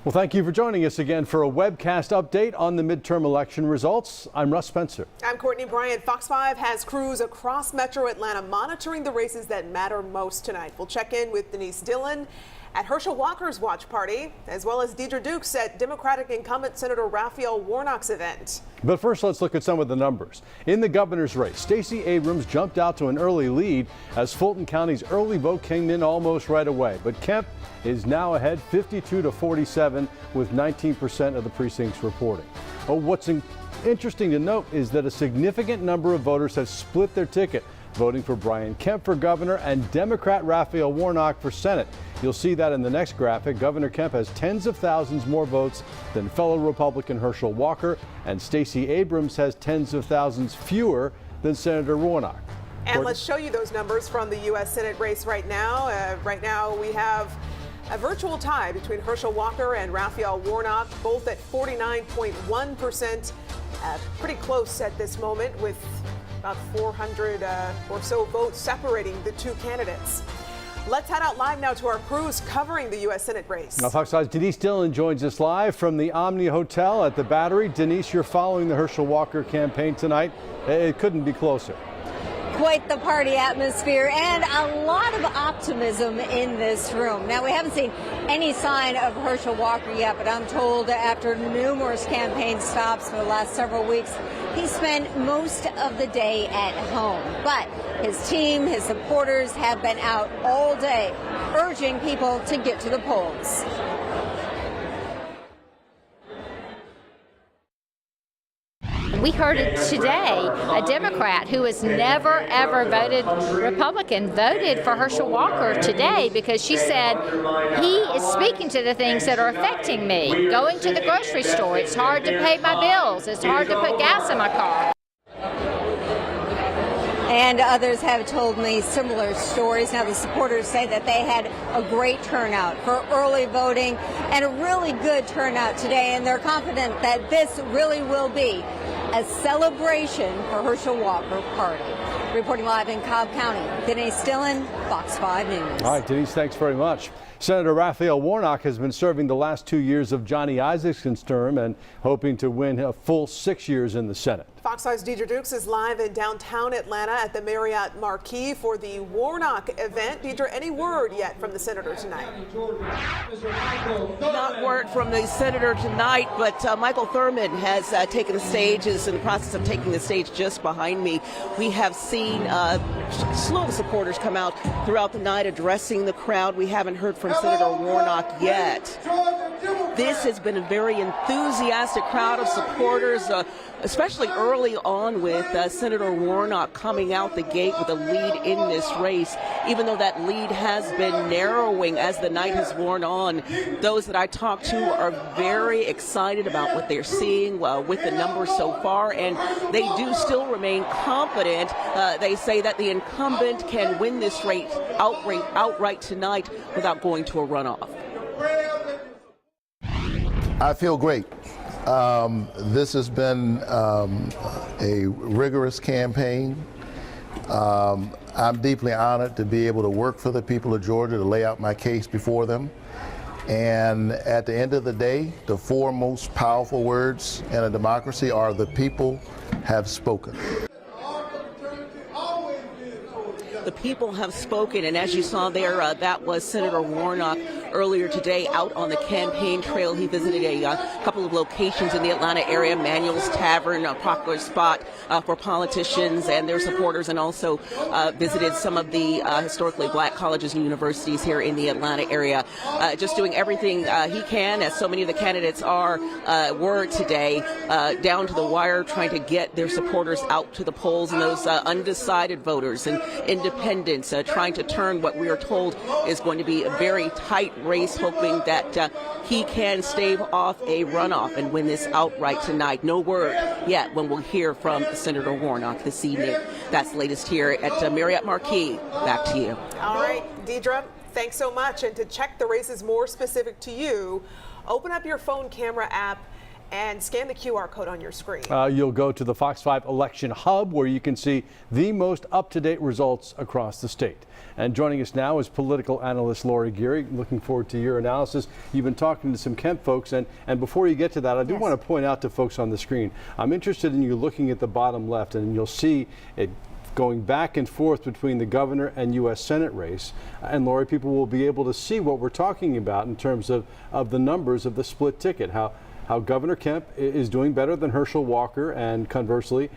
Well, thank you for joining us again for a webcast update on the midterm election results. I'm Russ Spencer. I'm Courtney Bryant. Fox 5 has crews across Metro Atlanta monitoring the races that matter most tonight. We'll check in with Denise Dillon at Herschel Walker's watch party, as well as Deidre Dukes at Democratic incumbent Senator Raphael Warnock's event. But first, let's look at some of the numbers. In the governor's race, Stacey Abrams jumped out to an early lead as Fulton County's early vote came in almost right away. But Kemp is now ahead 52-47 with 19% of the precincts reporting. Oh, what's interesting to note is that a significant number of voters have split their ticket, voting for Brian Kemp for governor and Democrat Raphael Warnock for Senate. You'll see that in the next graphic. Governor Kemp has tens of thousands more votes than fellow Republican Herschel Walker, and Stacey Abrams has tens of thousands fewer than Senator Warnock. And let's show you those numbers from the U.S. Senate race right now. Right now we have a virtual tie between Herschel Walker and Raphael Warnock, both at 49.1%. Pretty close at this moment, with about 400 or so votes separating the two candidates. Let's head out live now to our crews covering the U.S. Senate race. Now, Fox 5's Denise Dillon joins us live from the Omni Hotel at the Battery. Denise, you're following the Herschel Walker campaign tonight. It couldn't be closer. Quite the party atmosphere and a lot of optimism in this room. Now, we haven't seen any sign of Herschel Walker yet, but I'm told after numerous campaign stops for the last several weeks, he spent most of the day at home. But his team, his supporters have been out all day urging people to get to the polls. We heard it today, a Democrat who has never, ever voted Republican voted for Herschel Walker today because she said he is speaking to the things that are affecting me. Going to the grocery store, it's hard to pay my bills, it's hard to put gas in my car. And others have told me similar stories. Now, the supporters say that they had a great turnout for early voting and a really good turnout today, and they're confident that this really will be a celebration for Herschel Walker Party. Reporting live in Cobb County, Denise Dillon, Fox 5 News. All right, Denise, thanks very much. Senator Raphael Warnock has been serving the last 2 years of Johnny Isakson's term and hoping to win a full 6 years in the Senate. Fox 5's Deidre Dukes is live in downtown Atlanta at the Marriott Marquis for the Warnock event. Deidre, any word yet from the senator tonight? Not word from the senator tonight, but Michael Thurmond has taken the stage, is in the process of taking the stage just behind me. We have seen a slew of supporters come out throughout the night addressing the crowd. We haven't heard from Senator Warnock yet. This has been a very enthusiastic crowd of supporters, especially early on with Senator Warnock coming out the gate with a lead in this race. Even though that lead has been narrowing as the night has worn on, those that I talked to are very excited about what they're seeing with the numbers so far, and they do still remain confident. They say that the incumbent can win this race outright tonight without going to a runoff. I feel great. This has been a rigorous campaign. I'm deeply honored to be able to work for the people of Georgia, to lay out my case before them. And at the end of the day, the four most powerful words in a democracy are "the people have spoken." The people have spoken, and as you saw there, that was Senator Warnock earlier today out on the campaign trail. He visited a couple of locations in the Atlanta area, Manuel's Tavern, a popular spot for politicians and their supporters, and also visited some of the historically black colleges and universities here in the Atlanta area. Just doing everything he can, as so many of the candidates were today, down to the wire, trying to get their supporters out to the polls, and those undecided voters and independents trying to turn what we are told is going to be a very tight race, hoping that he can stave off a runoff and win this outright tonight. No word yet when we'll hear from Senator Warnock this evening. That's the latest here at Marriott Marquis. Back to you. All right, Deidre, thanks so much. And to check the races more specific to you, open up your phone camera app and scan the QR code on your screen. You'll go to the Fox 5 Election Hub, where you can see the most up-to-date results across the state. And joining us now is political analyst Lori Geary. Looking forward to your analysis. You've been talking to some Kemp folks, and before you get to that, I do want to point out to folks on the screen, I'm interested in you looking at the bottom left, and you'll see it going back and forth between the governor and U.S. Senate race. And Lori, people will be able to see what we're talking about in terms of the numbers of the split ticket, how Governor Kemp is doing better than Herschel Walker, and conversely,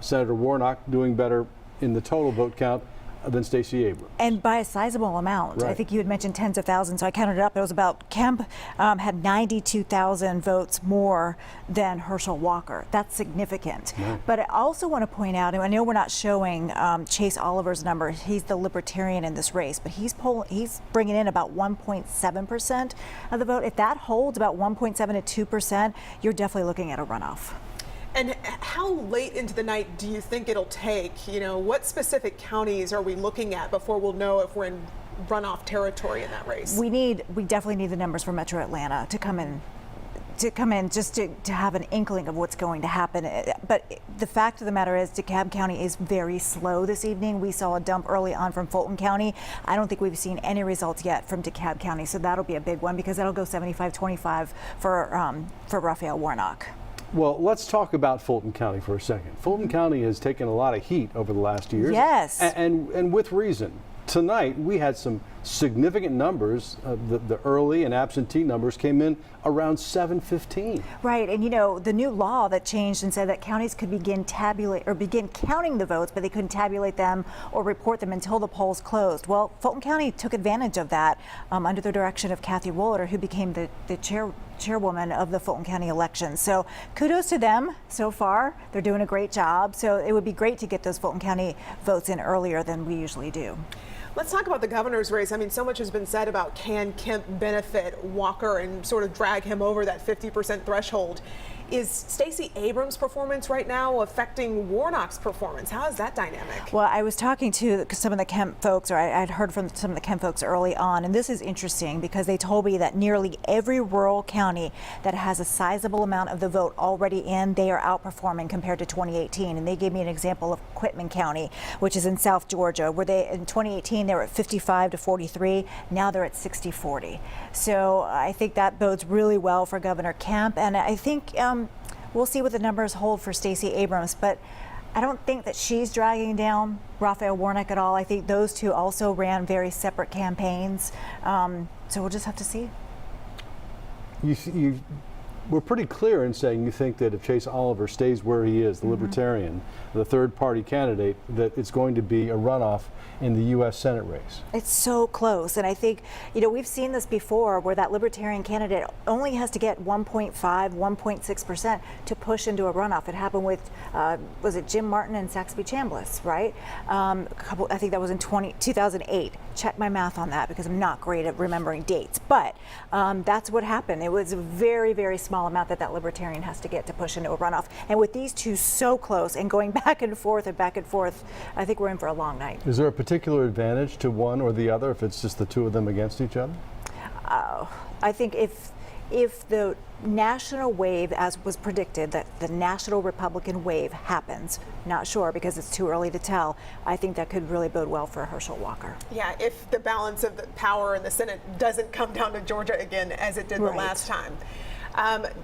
Senator Warnock doing better in the total vote count than Stacey Abrams. And by a sizable amount. Right. I think you had mentioned tens of thousands, so I counted it up. It was about, Kemp had 92,000 votes more than Herschel Walker. That's significant. Right. But I also want to point out, and I know we're not showing Chase Oliver's number. He's the Libertarian in this race, but he's bringing in about 1.7% of the vote. If that holds about 1.7 to 2%, you're definitely looking at a runoff. And how late into the night do you think it'll take? You know, what specific counties are we looking at before we'll know if we're in runoff territory in that race? We definitely need the numbers for Metro Atlanta to come in just to have an inkling of what's going to happen. But the fact of the matter is DeKalb County is very slow this evening. We saw a dump early on from Fulton County. I don't think we've seen any results yet from DeKalb County, so that'll be a big one because that'll go 75-25 for Raphael Warnock. Well, let's talk about Fulton County for a second. Fulton County has taken a lot of heat over the last years. Yes. And with reason. Tonight, we had some significant numbers. The early and absentee numbers came in around 7:15. Right, and you know, the new law that changed and said that counties could begin counting the votes, but they couldn't tabulate them or report them until the polls closed. Well, Fulton County took advantage of that under the direction of Kathy Wooliter, who became the chairwoman of the Fulton County elections. So kudos to them so far. They're doing a great job. So it would be great to get those Fulton County votes in earlier than we usually do. Let's talk about the governor's race. I mean, so much has been said about can Kemp benefit Walker and sort of drag him over that 50% threshold. Is Stacey Abrams' performance right now affecting Warnock's performance? How is that dynamic? Well, I was talking to some of the Kemp folks, or I'd heard from some of the Kemp folks early on, and this is interesting because they told me that nearly every rural county that has a sizable amount of the vote already in, they are outperforming compared to 2018. And they gave me an example of Quitman County, which is in South Georgia, where in 2018 they were at 55-43. Now they're at 60-40. So I think that bodes really well for Governor Kemp, and I think we'll see what the numbers hold for Stacey Abrams, but I don't think that she's dragging down Raphael Warnock at all. I think those two also ran very separate campaigns, so we'll just have to see. You were pretty clear in saying you think that if Chase Oliver stays where he is, the Libertarian, the third-party candidate, that it's going to be a runoff in the U.S. Senate race. It's so close, and I think, you know, we've seen this before where that Libertarian candidate only has to get 1.5, 1.6% to push into a runoff. It happened with, was it Jim Martin and Saxby Chambliss, right? I think that was in 2008. Check my math on that because I'm not great at remembering dates, but that's what happened. It was a very, very small amount that Libertarian has to get to push into a runoff. And with these two so close and going back and forth, I think we're in for a long night. Is there a particular advantage to one or the other if it's just the two of them against each other? I think if the national wave, as was predicted, that the national Republican wave happens, not sure because it's too early to tell, I think that could really bode well for Herschel Walker. Yeah, if the balance of the power in the Senate doesn't come down to Georgia again as it did the last time.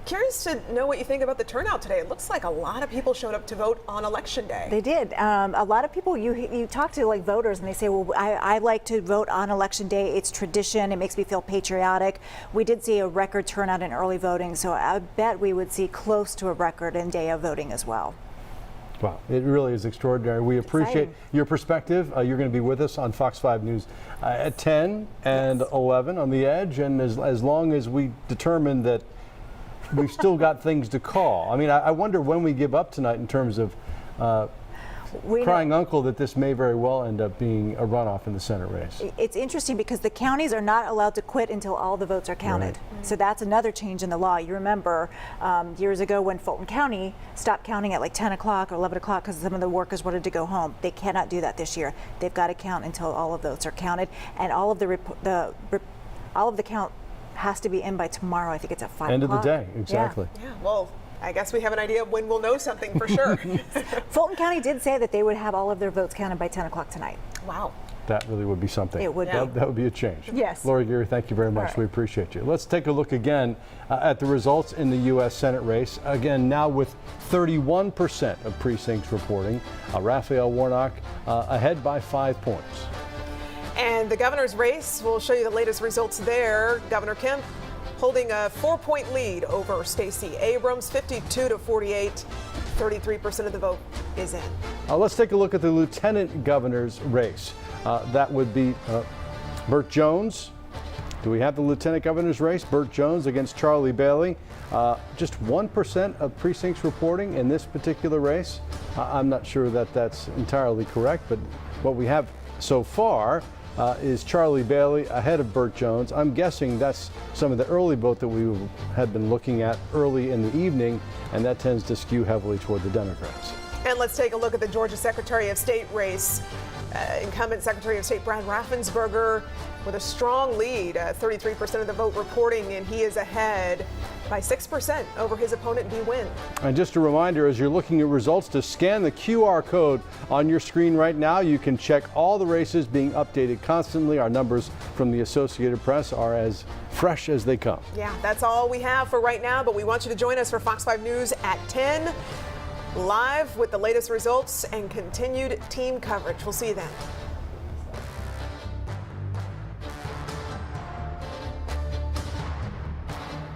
Curious to know what you think about the turnout today. It looks like a lot of people showed up to vote on Election Day. They did. A lot of people, you talk to like voters and they say, well, I like to vote on Election Day. It's tradition. It makes me feel patriotic. We did see a record turnout in early voting, so I bet we would see close to a record in day of voting as well. Wow, it really is extraordinary. We appreciate your perspective. You're going to be with us on Fox 5 News at 10 and 11 on The Edge, and as long as we determine that we've still got things to call. I mean, I wonder when we give up tonight in terms of crying uncle that this may very well end up being a runoff in the Senate race. It's interesting because the counties are not allowed to quit until all the votes are counted. Right. So that's another change in the law. You remember years ago when Fulton County stopped counting at like 10 o'clock or 11 o'clock because some of the workers wanted to go home. They cannot do that this year. They've got to count until all of votes are counted, and all of the has to be in by tomorrow. I think it's at 5 End of the o'clock. day, exactly. Yeah, well, I guess we have an idea of when we'll know something for sure. Fulton County did say that they would have all of their votes counted by 10 o'clock tonight. Wow. That really would be something. It would be. That would be a change. Yes. Lori Geary, thank you very much. right. We appreciate you. Let's take a look again at the results in the U.S. Senate race. Again, now with 31% of precincts reporting, Raphael Warnock ahead by 5 points. And the governor's race, we'll show you the latest results there. Governor Kemp holding a 4-point lead over Stacey Abrams, 52-48. 33% of the vote is in. Let's take a look at the lieutenant governor's race. That would be Burt Jones. Do we have the lieutenant governor's race? Burt Jones against Charlie Bailey. Just 1% of precincts reporting in this particular race. I'm not sure that that's entirely correct, but what we have so far is Charlie Bailey ahead of Burt Jones. I'm guessing that's some of the early vote that we had been looking at early in the evening, and that tends to skew heavily toward the Democrats. And let's take a look at the Georgia Secretary of State race. Incumbent Secretary of State Brad Raffensperger with a strong lead, 33% of the vote reporting, and he is ahead by 6% over his opponent, Dee Nguyen. And just a reminder, as you're looking at results, to scan the QR code on your screen right now. You can check all the races being updated constantly. Our numbers from the Associated Press are as fresh as they come. Yeah, that's all we have for right now, but we want you to join us for Fox 5 News at 10, live with the latest results and continued team coverage. We'll see you then.